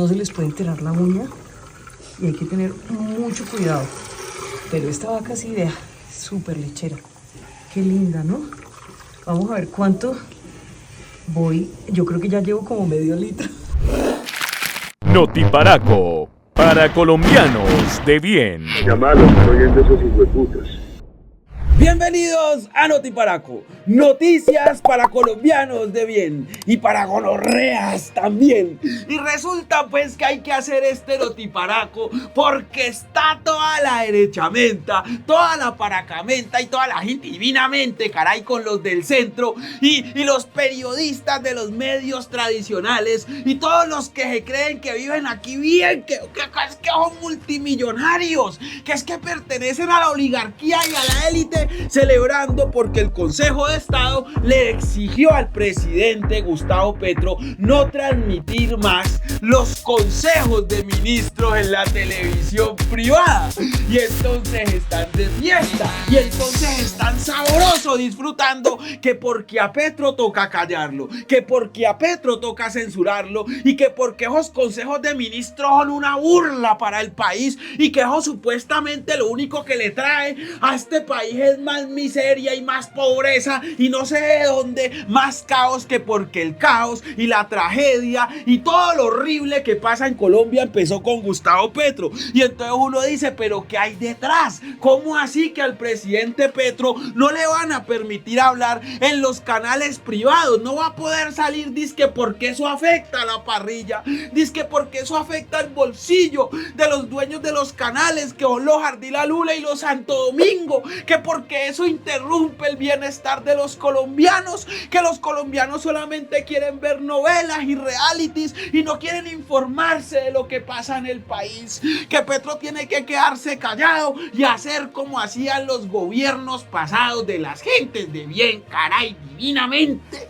no se les puede enterar la uña y hay que tener mucho cuidado. Pero esta vaca sí, vea, súper lechera. Qué linda, ¿no? Vamos a ver cuánto voy. Yo creo que ya llevo como medio litro. Notiparaco, para colombianos de bien. Llamalo, estoy oyendo esos hijueputas. Bienvenidos a Notiparaco, noticias para colombianos de bien y para gonorreas también. Y resulta pues que hay que hacer este Notiparaco porque está toda la derechamenta, toda la paracamenta y toda la gente divinamente, caray, con los del centro y los periodistas de los medios tradicionales y todos los que se creen que viven aquí bien, que son multimillonarios, que es que pertenecen a la oligarquía y a la élite, celebrando porque el Consejo de Estado le exigió al presidente Gustavo Petro no transmitir más los consejos de ministros en la televisión privada. Y entonces están de fiesta, y entonces están sabrosos disfrutando que porque a Petro toca callarlo, que porque a Petro toca censurarlo, y que porque esos consejos de ministros son una burla para el país, y que eso supuestamente lo único que le trae a este país es más miseria y más pobreza y no sé de dónde, más caos, que porque el caos y la tragedia y todo lo horrible que pasa en Colombia empezó con Gustavo Petro. Y entonces uno dice, pero ¿qué hay detrás? ¿Cómo así que al presidente Petro no le van a permitir hablar en los canales privados? No va a poder salir, dizque porque eso afecta a la parrilla, dizque porque eso afecta el bolsillo de los dueños de los canales, que son los Ardila Lula y los Santo Domingo, que porque eso interrumpe el bienestar de los colombianos, que los colombianos solamente quieren ver novelas y realities y no quieren informarse de lo que pasa en el país, que Petro tiene que quedarse callado y hacer como hacían los gobiernos pasados de las gentes de bien, caray, divinamente,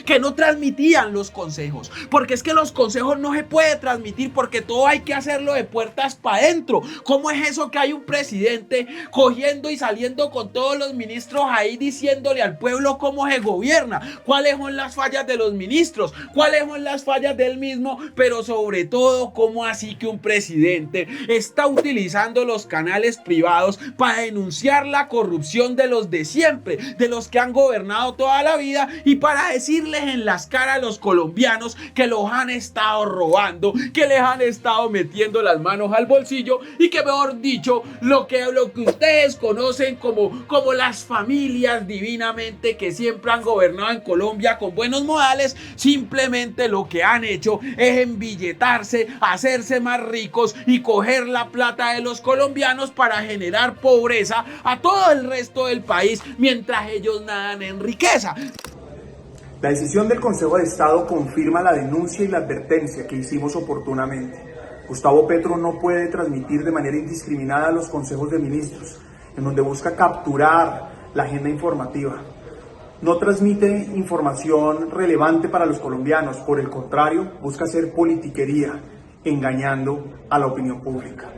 que no transmitían los consejos, porque es que los consejos no se puede transmitir porque todo hay que hacerlo de puertas para adentro. ¿Cómo es eso que hay un presidente cogiendo y saliendo con todos los ministros ahí diciéndole al pueblo cómo se gobierna? ¿Cuáles son las fallas de los ministros? ¿Cuáles son las fallas del mismo? Pero sobre todo, ¿cómo así que un presidente está utilizando los canales privados para denunciar la corrupción de los de siempre, de los que han gobernado toda la vida, y para decirles en las caras a los colombianos que los han estado robando, que les han estado metiendo las manos al bolsillo y que, mejor dicho, lo que ustedes conocen como las familias divinamente que siempre han gobernado en Colombia con buenos modales, simplemente lo que han hecho es embilletarse, hacerse más ricos y coger la plata de los colombianos para generar pobreza a todo el resto del país mientras ellos nadan en riqueza. La decisión del Consejo de Estado confirma la denuncia y la advertencia que hicimos oportunamente. Gustavo Petro no puede transmitir de manera indiscriminada los consejos de ministros, en donde busca capturar la agenda informativa. No transmite información relevante para los colombianos, por el contrario, busca hacer politiquería, engañando a la opinión pública.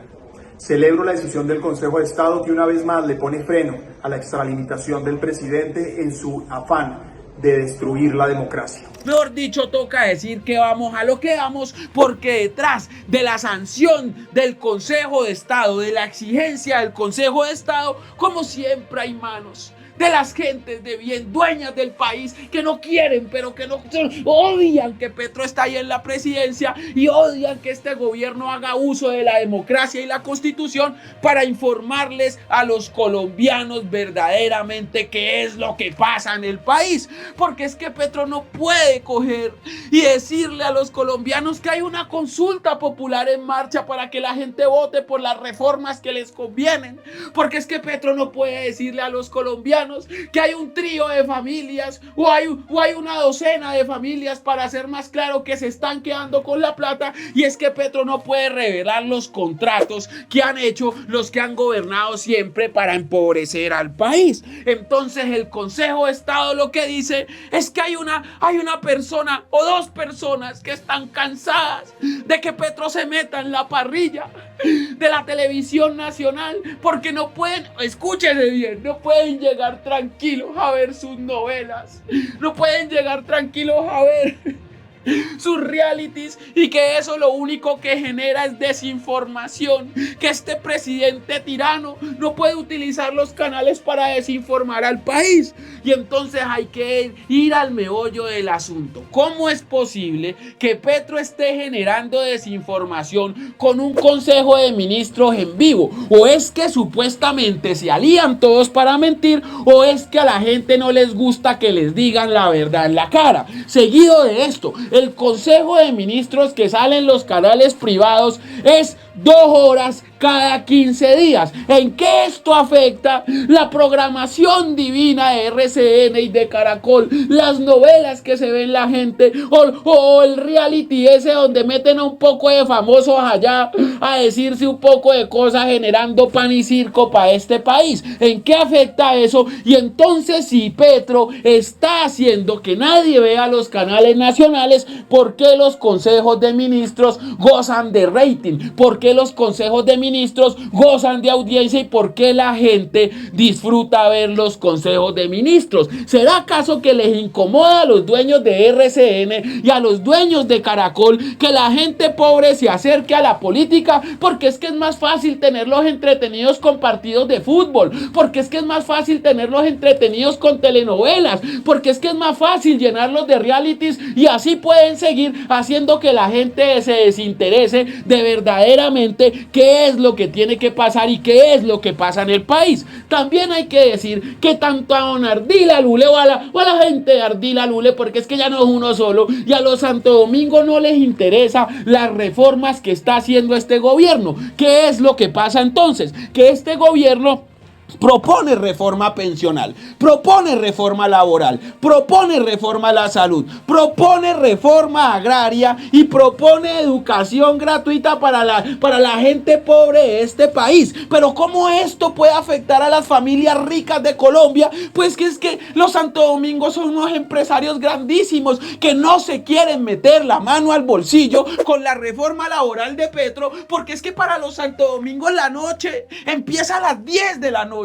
Celebro la decisión del Consejo de Estado que una vez más le pone freno a la extralimitación del presidente en su afán de destruir la democracia. Mejor dicho, toca decir que vamos a lo que vamos, porque detrás de la sanción del Consejo de Estado, de la exigencia del Consejo de Estado, como siempre hay manos de las gentes de bien, dueñas del país, que no quieren, pero que no odian que Petro está ahí en la presidencia y odian que este gobierno haga uso de la democracia y la Constitución para informarles a los colombianos verdaderamente qué es lo que pasa en el país. Porque es que Petro no puede coger y decirle a los colombianos que hay una consulta popular en marcha para que la gente vote por las reformas que les convienen. Porque es que Petro no puede decirle a los colombianos que hay un trío de familias o hay una docena de familias, para ser más claro, que se están quedando con la plata. Y es que Petro no puede revelar los contratos que han hecho los que han gobernado siempre para empobrecer al país. Entonces el Consejo de Estado lo que dice es que hay una persona o dos personas que están cansadas de que Petro se meta en la parrilla de la televisión nacional, porque no pueden, escúchese bien, no pueden llegar tranquilos a ver sus novelas, no pueden llegar tranquilos a ver sus realities, y que eso lo único que genera es desinformación, que este presidente tirano no puede utilizar los canales para desinformar al país. Y entonces hay que ir al meollo del asunto. ¿Cómo es posible que Petro esté generando desinformación con un consejo de ministros en vivo? ¿O es que supuestamente se alían todos para mentir, o es que a la gente no les gusta que les digan la verdad en la cara? Seguido de esto, el consejo de ministros que sale en los canales privados es 2 horas cada 15 días. ¿En qué esto afecta la programación divina de RCN y de Caracol? Las novelas que se ven la gente, o el reality ese donde meten a un poco de famosos allá a decirse un poco de cosas, generando pan y circo para este país. ¿En qué afecta eso? Y entonces, si Petro está haciendo que nadie vea los canales nacionales, ¿por qué los consejos de ministros gozan de rating? ¿Por qué los consejos de ministros gozan de audiencia? ¿Y por qué la gente disfruta ver los consejos de ministros? ¿Será acaso que les incomoda a los dueños de RCN y a los dueños de Caracol que la gente pobre se acerque a la política? Porque es que es más fácil tenerlos entretenidos con partidos de fútbol, porque es que es más fácil tenerlos entretenidos con telenovelas, porque es que es más fácil llenarlos de realities, y así pueden seguir haciendo que la gente se desinterese de verdaderamente qué es lo que tiene que pasar y qué es lo que pasa en el país. También hay que decir que tanto a don Ardila Lule o a la gente de Ardila Lule, porque es que ya no es uno solo, y a los Santo Domingo no les interesa las reformas que está haciendo este gobierno. ¿Qué es lo que pasa entonces? Que este gobierno propone reforma pensional, propone reforma laboral, propone reforma a la salud, propone reforma agraria y propone educación gratuita para la gente pobre de este país. Pero ¿cómo esto puede afectar a las familias ricas de Colombia? Pues que es que los Santo Domingo son unos empresarios grandísimos que no se quieren meter la mano al bolsillo con la reforma laboral de Petro, porque es que para los Santo Domingo la noche empieza a las 10 de la noche,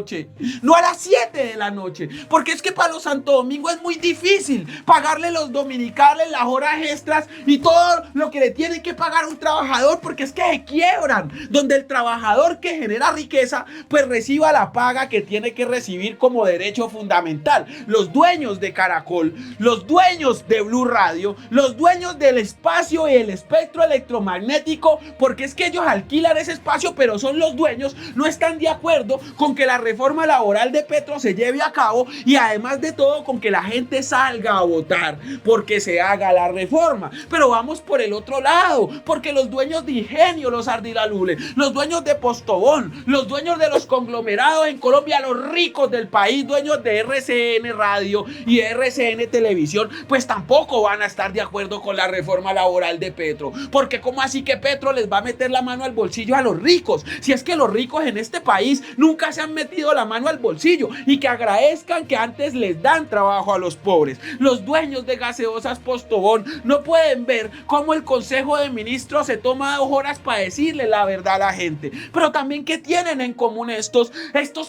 no a las 7 de la noche, porque es que para los Santo Domingo es muy difícil pagarle los dominicales, las horas extras y todo lo que le tienen que pagar a un trabajador, porque es que se quiebran, donde el trabajador que genera riqueza pues reciba la paga que tiene que recibir como derecho fundamental. Los dueños de Caracol, los dueños de Blue Radio, los dueños del espacio y el espectro electromagnético, porque es que ellos alquilan ese espacio, pero son los dueños, no están de acuerdo con que la reforma laboral de Petro se lleve a cabo, y además de todo con que la gente salga a votar porque se haga la reforma. Pero vamos por el otro lado, porque los dueños de Ingenio, los Ardila Lule, los dueños de Postobón, los dueños de los conglomerados en Colombia, los ricos del país, dueños de RCN Radio y RCN Televisión, pues tampoco van a estar de acuerdo con la reforma laboral de Petro. Porque ¿cómo así que Petro les va a meter la mano al bolsillo a los ricos? Si es que los ricos en este país nunca se han metido la mano al bolsillo, y que agradezcan que antes les dan trabajo a los pobres. Los dueños de gaseosas Postobón no pueden ver cómo el Consejo de Ministros se toma 2 horas para decirle la verdad a la gente. Pero también, ¿qué tienen en común estos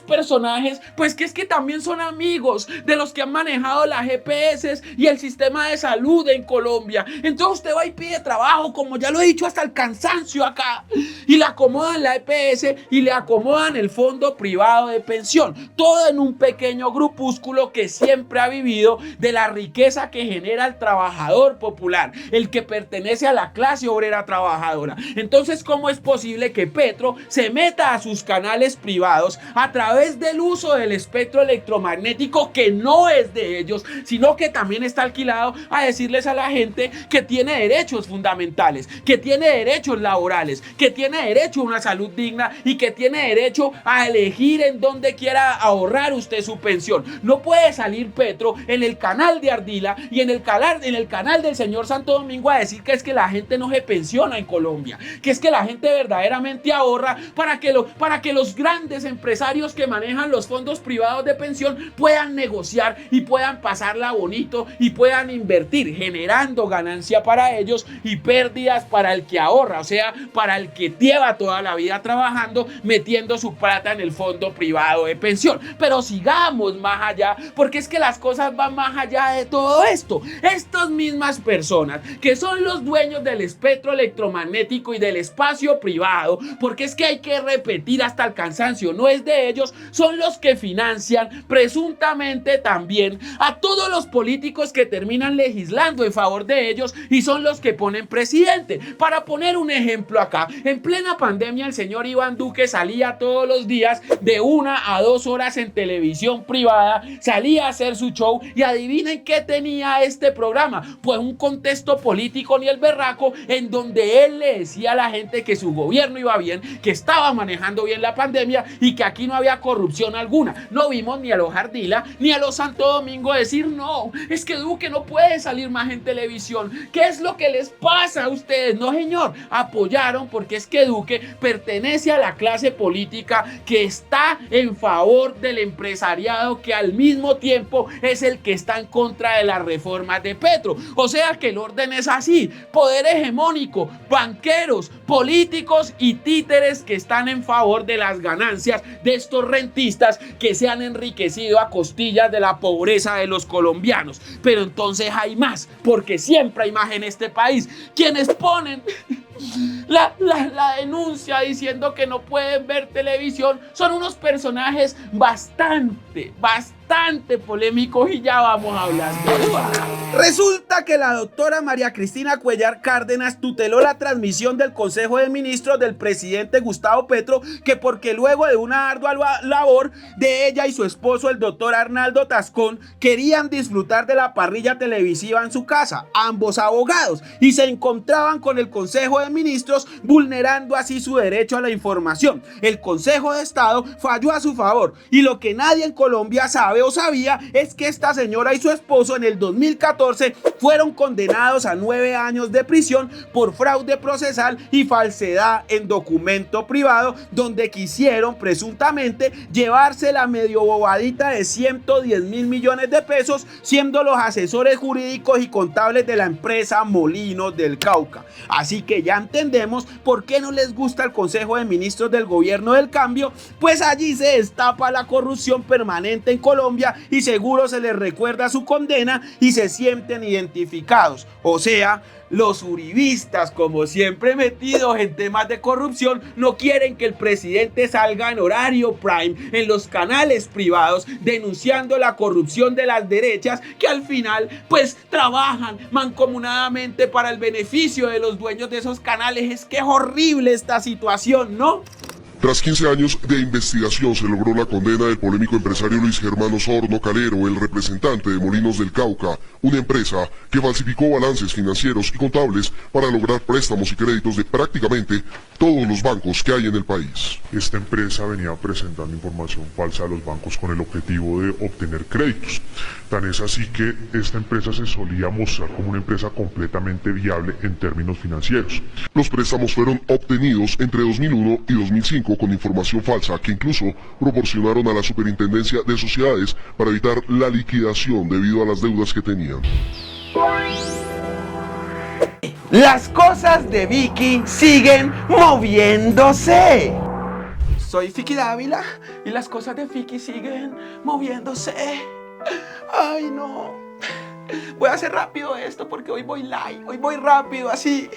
personajes? Pues que es que también son amigos de los que han manejado las GPS y el sistema de salud en Colombia. Entonces usted va y pide trabajo, como ya lo he dicho hasta el cansancio acá, y le acomodan la EPS y le acomodan el fondo privado de pensión, todo en un pequeño grupúsculo que siempre ha vivido de la riqueza que genera el trabajador popular, el que pertenece a la clase obrera trabajadora. Entonces, ¿cómo es posible que Petro se meta a sus canales privados a través del uso del espectro electromagnético, que no es de ellos, sino que también está alquilado, a decirles a la gente que tiene derechos fundamentales, que tiene derechos laborales, que tiene derecho a una salud digna y que tiene derecho a elegir en dónde quiera ahorrar usted su pensión? No puede salir Petro en el canal de Ardila y en el canal del señor Santo Domingo a decir que es que la gente no se pensiona en Colombia, que es que la gente verdaderamente ahorra para que los grandes empresarios que manejan los fondos privados de pensión puedan negociar y puedan pasarla bonito y puedan invertir, generando ganancia para ellos y pérdidas para el que ahorra, o sea, para el que lleva toda la vida trabajando, metiendo su plata en el fondo privado privado de pensión. Pero sigamos más allá, porque es que las cosas van más allá de todo esto. Estas mismas personas que son los dueños del espectro electromagnético y del espacio privado, porque es que hay que repetir hasta el cansancio, no es de ellos, son los que financian presuntamente también a todos los políticos que terminan legislando en favor de ellos y son los que ponen presidente. Para poner un ejemplo acá, en plena pandemia el señor Iván Duque salía todos los días de 1 a 2 horas en televisión privada, salía a hacer su show y adivinen qué tenía este programa, pues un contexto político ni el berraco en donde él le decía a la gente que su gobierno iba bien, que estaba manejando bien la pandemia y que aquí no había corrupción alguna. No vimos ni a los Ardila ni a los Santo Domingo decir no, es que Duque no puede salir más en televisión. ¿Qué es lo que les pasa a ustedes? No, señor, apoyaron porque es que Duque pertenece a la clase política que está en favor del empresariado, que al mismo tiempo es el que está en contra de las reformas de Petro. O sea que el orden es así: poder hegemónico, banqueros, políticos y títeres que están en favor de las ganancias de estos rentistas que se han enriquecido a costillas de la pobreza de los colombianos. Pero entonces hay más, porque siempre hay más en este país. Quienes ponen la denuncia diciendo que no pueden ver televisión son unos personajes bastante polémicos y ya vamos a hablar de eso. Resulta que la doctora María Cristina Cuellar Cárdenas tuteló la transmisión del Consejo de Ministros del presidente Gustavo Petro, que porque luego de una ardua labor de ella y su esposo, el doctor Arnaldo Tascón, querían disfrutar de la parrilla televisiva en su casa, ambos abogados, y se encontraban con el Consejo de Ministros vulnerando así su derecho a la información. El Consejo de Estado falló a su favor y lo que nadie en Colombia sabe o sabía es que esta señora y su esposo en el 2014 fueron condenados a 9 años de prisión por fraude procesal y falsedad en documento privado, donde quisieron presuntamente llevarse la medio bobadita de 110.000 millones de pesos, siendo los asesores jurídicos y contables de la empresa Molinos del Cauca. Así que ya entendemos por qué no les gusta el Consejo de Ministros del Gobierno del Cambio, pues allí se destapa la corrupción permanente en Colombia y seguro se les recuerda su condena y se sienten identificados. O sea, los uribistas, como siempre metidos en temas de corrupción, no quieren que el presidente salga en horario prime en los canales privados denunciando la corrupción de las derechas, que al final pues trabajan mancomunadamente para el beneficio de los dueños de esos canales. Es que es horrible esta situación, ¿no? Tras 15 años de investigación se logró la condena del polémico empresario Luis Germán Osorno Calero, el representante de Molinos del Cauca, una empresa que falsificó balances financieros y contables para lograr préstamos y créditos de prácticamente todos los bancos que hay en el país. Esta empresa venía presentando información falsa a los bancos con el objetivo de obtener créditos. Tan es así que esta empresa se solía mostrar como una empresa completamente viable en términos financieros. Los préstamos fueron obtenidos entre 2001 y 2005 con información falsa que incluso proporcionaron a la Superintendencia de Sociedades para evitar la liquidación debido a las deudas que tenían. Las cosas de Vicky siguen moviéndose. Soy Vicky Dávila y las cosas de Vicky siguen moviéndose. Ay, no. Voy a hacer rápido esto porque hoy voy live, hoy voy rápido, así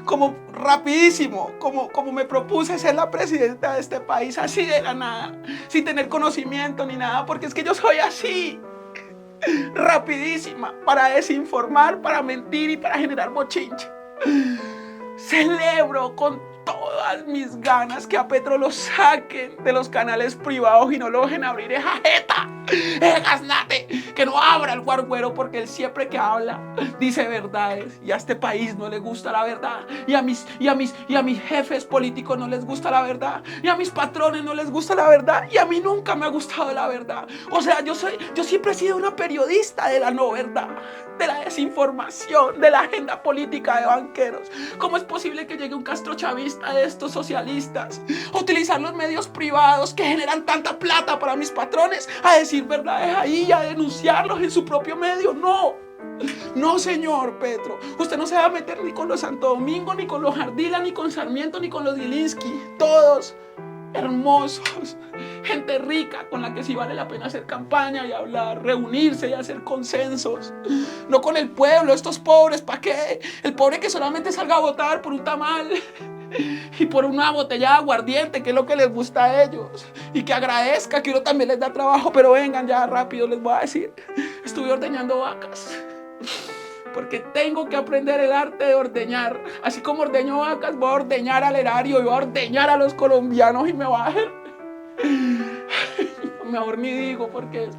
como rapidísimo, como me propuse ser la presidenta de este país, así de la nada, sin tener conocimiento ni nada, porque es que yo soy así, rapidísima, para desinformar, para mentir y para generar bochinche. Celebro con todas mis ganas que a Petro lo saquen de los canales privados y no lo dejen abrir esa jeta, ese gaznate, que no abra el guarguero, porque él siempre que habla dice verdades y a este país no le gusta la verdad, y a mis jefes políticos no les gusta la verdad, y a mis patrones no les gusta la verdad, y a mí nunca me ha gustado la verdad. O sea, yo siempre he sido una periodista de la no verdad, de la desinformación, de la agenda política de banqueros. ¿Cómo es posible que llegue un castrochavista de estos socialistas a utilizar los medios privados que generan tanta plata para mis patrones a decir verdades ahí y a denunciarlos en su propio medio? No, señor Petro, usted no se va a meter ni con los Santo Domingo, ni con los Ardila, ni con Sarmiento, ni con los Gilinski. Todos hermosos, gente rica con la que sí vale la pena hacer campaña y hablar, reunirse y hacer consensos. No con el pueblo, estos pobres, ¿para qué? El pobre que solamente salga a votar por un tamal y por una botella de aguardiente, que es lo que les gusta a ellos, y que agradezca que uno también les da trabajo. Pero vengan ya rápido, les voy a decir, estuve ordeñando vacas, porque tengo que aprender el arte de ordeñar. Así como ordeño vacas, voy a ordeñar al erario y voy a ordeñar a los colombianos y me va a hacer... Mejor ni digo porque...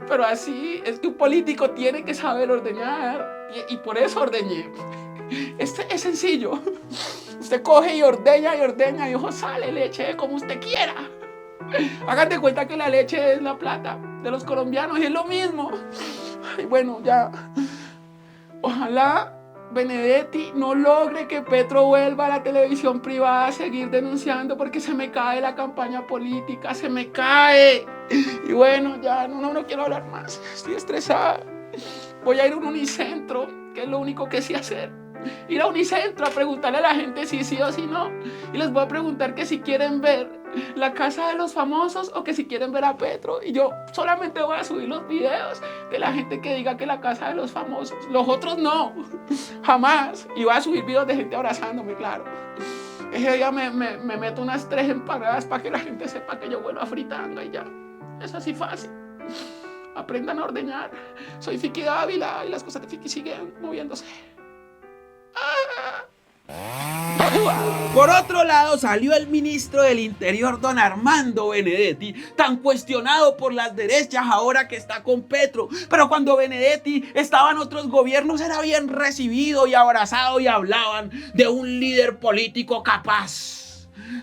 Pero así es que un político tiene que saber ordeñar y por eso ordeñé. Es sencillo. Usted coge y ordeña y ojo, sale leche como usted quiera. Hagan de cuenta que la leche es la plata de los colombianos y es lo mismo. Y bueno, ya... Ojalá Benedetti no logre que Petro vuelva a la televisión privada a seguir denunciando, porque se me cae la campaña política, se me cae. Y bueno, ya no quiero hablar más, estoy estresada. Voy a ir a un Unicentro, que es lo único que sé hacer. Ir a Unicentro a preguntarle a la gente si sí o si no. Y les voy a preguntar que si quieren ver la casa de los famosos o que si quieren ver a Petro. Y yo solamente voy a subir los videos de la gente que diga que la casa de los famosos. Los otros no, jamás. Y voy a subir videos de gente abrazándome, claro. Ese día me meto unas 3 empanadas para que la gente sepa que yo vuelvo a fritanga y ya. Es así fácil. Aprendan a ordeñar. Soy Fiki Dávila y las cosas de Fiki siguen moviéndose. Por otro lado, salió el ministro del Interior, don Armando Benedetti, tan cuestionado por las derechas ahora que está con Petro. Pero cuando Benedetti estaba en otros gobiernos era bien recibido y abrazado y hablaban de un líder político capaz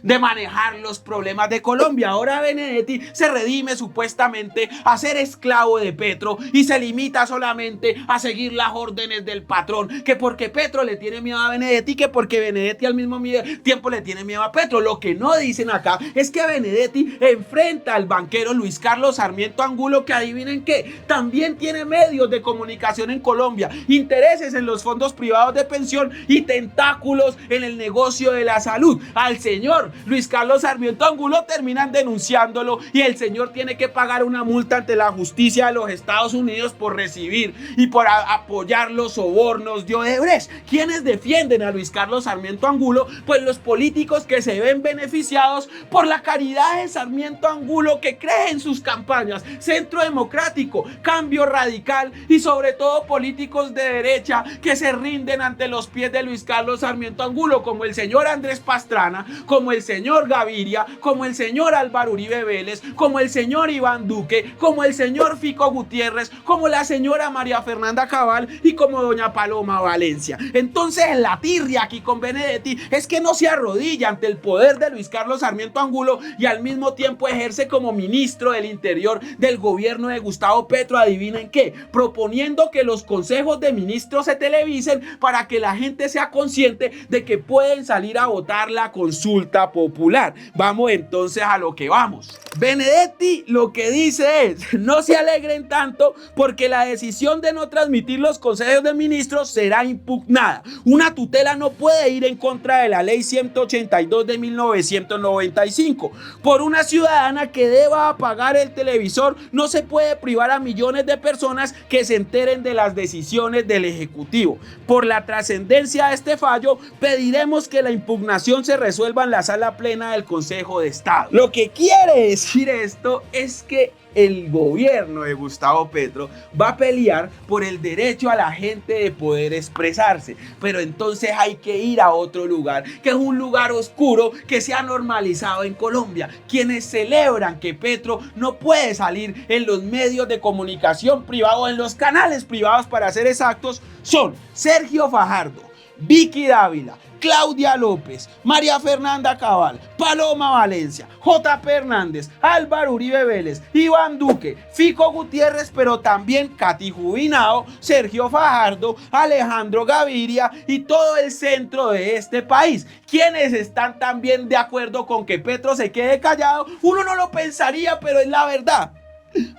de manejar los problemas de Colombia. Ahora Benedetti se redime supuestamente a ser esclavo de Petro y se limita solamente a seguir las órdenes del patrón, que porque Petro le tiene miedo a Benedetti, que porque Benedetti al mismo tiempo le tiene miedo a Petro. Lo que no dicen acá es que Benedetti enfrenta al banquero Luis Carlos Sarmiento Angulo, que adivinen qué, también tiene medios de comunicación en Colombia, intereses en los fondos privados de pensión y tentáculos en el negocio de la salud. Al señor Luis Carlos Sarmiento Angulo terminan denunciándolo y el señor tiene que pagar una multa ante la justicia de los Estados Unidos por recibir y por apoyar los sobornos de Odebrecht. ¿Quiénes defienden a Luis Carlos Sarmiento Angulo? Pues los políticos que se ven beneficiados por la caridad de Sarmiento Angulo, que cree en sus campañas, Centro Democrático, Cambio Radical y sobre todo políticos de derecha que se rinden ante los pies de Luis Carlos Sarmiento Angulo, como el señor Andrés Pastrana, como el señor Gaviria, como el señor Álvaro Uribe Vélez, como el señor Iván Duque, como el señor Fico Gutiérrez, como la señora María Fernanda Cabal y como doña Paloma Valencia. Entonces la tirria aquí con Benedetti es que no se arrodilla ante el poder de Luis Carlos Sarmiento Angulo y al mismo tiempo ejerce como ministro del Interior del gobierno de Gustavo Petro. Adivinen qué, proponiendo que los consejos de ministros se televisen para que la gente sea consciente de que pueden salir a votar la consulta popular. Vamos entonces a lo que vamos. Benedetti lo que dice es: no se alegren tanto porque la decisión de no transmitir los consejos de ministros será impugnada. Una tutela no puede ir en contra de la ley 182 de 1995. Por una ciudadana que deba apagar el televisor, no se puede privar a millones de personas que se enteren de las decisiones del Ejecutivo. Por la trascendencia de este fallo, pediremos que la impugnación se resuelva en la sala plena del Consejo de Estado. Lo que quiere decir esto es que el gobierno de Gustavo Petro va a pelear por el derecho a la gente de poder expresarse, pero entonces hay que ir a otro lugar, que es un lugar oscuro que se ha normalizado en Colombia. Quienes celebran que Petro no puede salir en los medios de comunicación privados, en los canales privados para ser exactos, son Sergio Fajardo, Vicky Dávila, Claudia López, María Fernanda Cabal, Paloma Valencia, J.P. Hernández, Álvaro Uribe Vélez, Iván Duque, Fico Gutiérrez, pero también Katy Jubinao, Sergio Fajardo, Alejandro Gaviria y todo el centro de este país. Quienes están también de acuerdo con que Petro se quede callado. Uno no lo pensaría, pero es la verdad.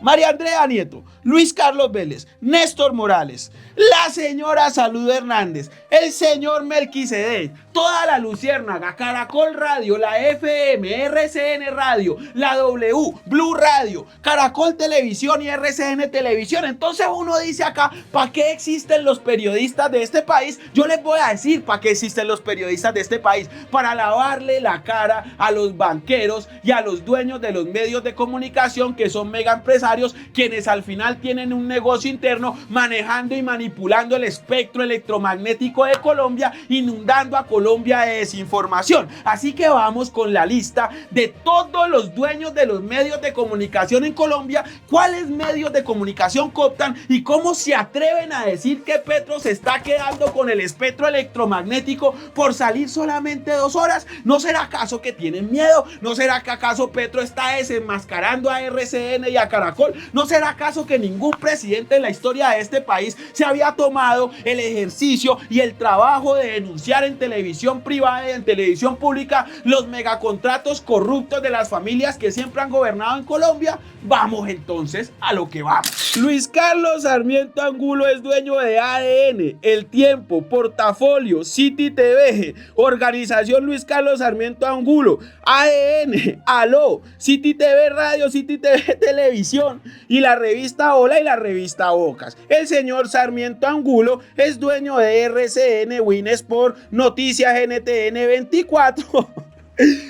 María Andrea Nieto, Luis Carlos Vélez, Néstor Morales, la señora Salud Hernández, el señor Melquisedec, toda la Luciérnaga, Caracol Radio, la FM, RCN Radio, la W, Blue Radio, Caracol Televisión y RCN Televisión. Entonces uno dice acá, ¿para qué existen los periodistas de este país? Yo les voy a decir para qué existen los periodistas de este país: para lavarle la cara a los banqueros y a los dueños de los medios de comunicación, que son mega empresarios, quienes al final tienen un negocio interno manejando y manipulando el espectro electromagnético de Colombia, inundando a Colombia de desinformación. Así que vamos con la lista de todos los dueños de los medios de comunicación en Colombia, cuáles medios de comunicación cooptan y cómo se atreven a decir que Petro se está quedando con el espectro electromagnético por salir solamente 2 horas. ¿No será acaso que tienen miedo? ¿No será que acaso Petro está desenmascarando a RCN y a Caracol? ¿No será acaso que ningún presidente en la historia de este país se había tomado el ejercicio y el trabajo de denunciar en televisión privada y en televisión pública los megacontratos corruptos de las familias que siempre han gobernado en Colombia? Vamos entonces a lo que vamos. Luis Carlos Sarmiento Angulo es dueño de ADN, El Tiempo, Portafolio, City TV, Organización Luis Carlos Sarmiento Angulo, ADN, Aló, City TV Radio, City TV Televisión y la revista Hola y la revista Bocas. El señor Sarmiento Angulo es dueño de RCN, Winsport, Noticias, NTN 24.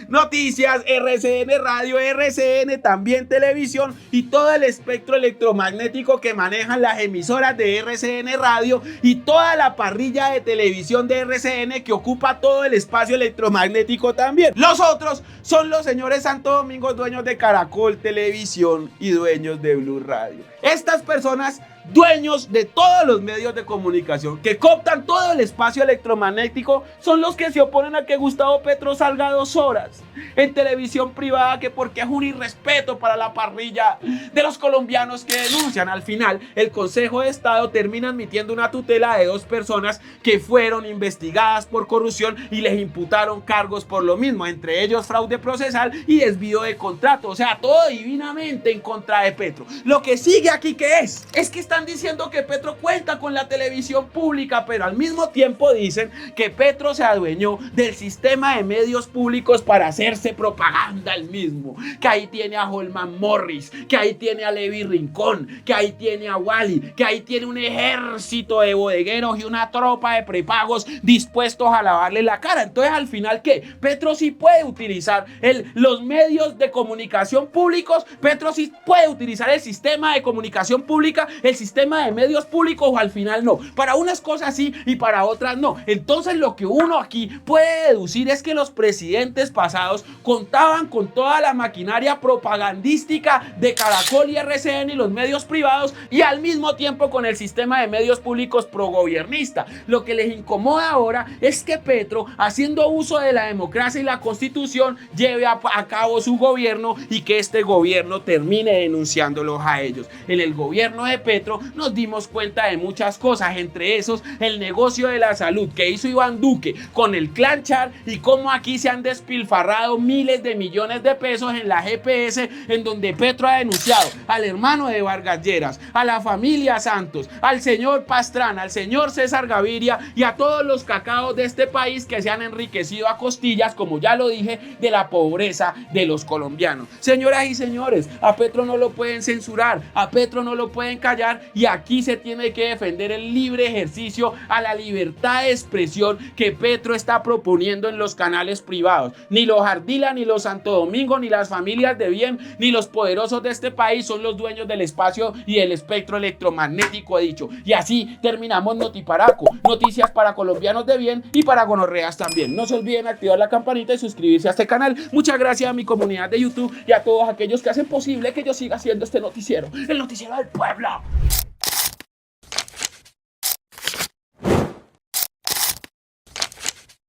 Noticias, RCN Radio, RCN también Televisión y todo el espectro electromagnético que manejan las emisoras de RCN Radio y toda la parrilla de televisión de RCN que ocupa todo el espacio electromagnético también. Los otros son los señores Santo Domingo, dueños de Caracol Televisión y dueños de Blue Radio. Estas personas, dueños de todos los medios de comunicación que cooptan todo el espacio electromagnético, son los que se oponen a que Gustavo Petro salga 2 horas en televisión privada, que porque es un irrespeto para la parrilla de los colombianos que denuncian. Al final, el Consejo de Estado termina admitiendo una tutela de 2 personas que fueron investigadas por corrupción y les imputaron cargos por lo mismo, entre ellos fraude procesal y desvío de contrato. O sea, todo divinamente en contra de Petro. Lo que sigue aquí, ¿qué es? Es que están diciendo que Petro cuenta con la televisión pública, pero al mismo tiempo dicen que Petro se adueñó del sistema de medios públicos para hacerse propaganda el mismo, que ahí tiene a Holman Morris, que ahí tiene a Levi Rincón, que ahí tiene a Wally, que ahí tiene un ejército de bodegueros y una tropa de prepagos dispuestos a lavarle la cara. Entonces, al final, ¿qué? Petro sí puede utilizar los medios de comunicación públicos, Petro sí puede utilizar el sistema de comunicación pública, el sistema de medios públicos, o al final no. Para unas cosas sí y para otras no. Entonces, lo que uno aquí puede deducir es que los presidentes pasados contaban con toda la maquinaria propagandística de Caracol y RCN y los medios privados, y al mismo tiempo con el sistema de medios públicos progobiernista. Lo que les incomoda ahora es que Petro, haciendo uso de la democracia y la Constitución, lleve a cabo su gobierno y que este gobierno termine denunciándolos a ellos. En el gobierno de Petro nos dimos cuenta de muchas cosas, entre esos el negocio de la salud que hizo Iván Duque con el Clan Char, y cómo aquí se han despilfarrado miles de millones de pesos en la GPS, en donde Petro ha denunciado al hermano de Vargas Lleras, a la familia Santos, al señor Pastrana, al señor César Gaviria y a todos los cacaos de este país que se han enriquecido a costillas, como ya lo dije, de la pobreza de los colombianos. Señoras y señores, a Petro no lo pueden censurar, a Petro no lo pueden callar, y aquí se tiene que defender el libre ejercicio a la libertad de expresión que Petro está proponiendo en los canales privados. Ni los Ardila, ni los Santo Domingo, ni las familias de bien, ni los poderosos de este país son los dueños del espacio y del espectro electromagnético, he dicho. Y así terminamos Notiparaco, noticias para colombianos de bien y para gonorreas también. No se olviden activar la campanita y suscribirse a este canal. Muchas gracias a mi comunidad de YouTube y a todos aquellos que hacen posible que yo siga haciendo este noticiero, el noticiero del pueblo.